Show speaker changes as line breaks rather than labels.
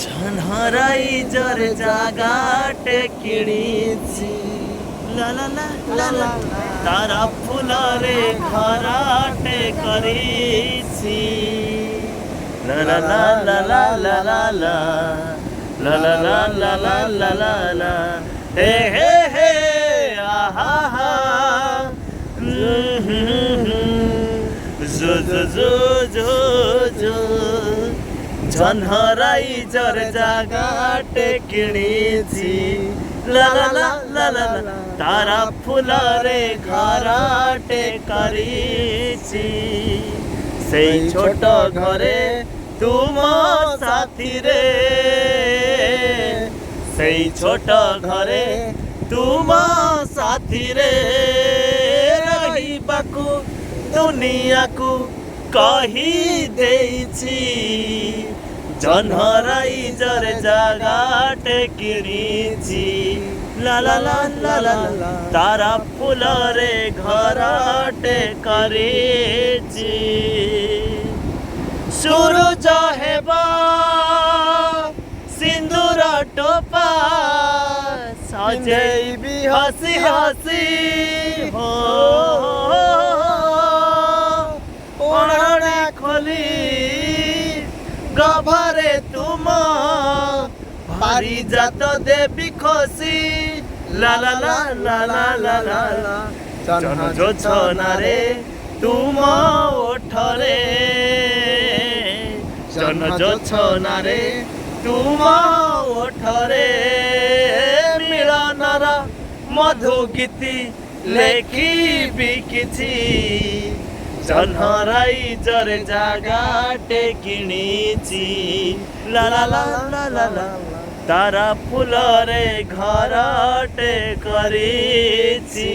ঝনহরাইজর জাগাটে কিଣିছি লা লা লা লা লা তারা ফুলরে ঘরাটে করিছি লা লা লা লা লা লা লা লা লা লা লা লা লা লা লা হে হে হে আহা হা জো জো জো জো জো ঝনহরাইজর জাগাটে কিଣିছি লা লা লা লা লা তারা ফুলরে ঘরাটে করিছি সেই ছোট ঘরে তুম সাথী রে সেই ছোট ঘরে তুম সাথী রে রহিବାକୁ দুনিয়াକୁ কহি ଦେଇছি ঝনহরাইজর জাগাটে কিଣିছি লা লা লা লা লা তারা ফুলরে ঘরাটে করিছি সূরজ হেবা সিন্দুর টোপা সজেইবি হসি হসি হো ওড়না খোলি গভরে তুম ভারি জাত দেবী খসি লা লা লা লা লা লা লা লা জন যোছনারে তুম ওঠরে জন যোছনারে তুম ওঠরে মিলনর মধু গীতি লেখিবি কিছু ঝনহরাইজর জাগাটে কিଣିছি লা লা লা লা লা লা তারা ফুলরে ঘরাটে করিছি।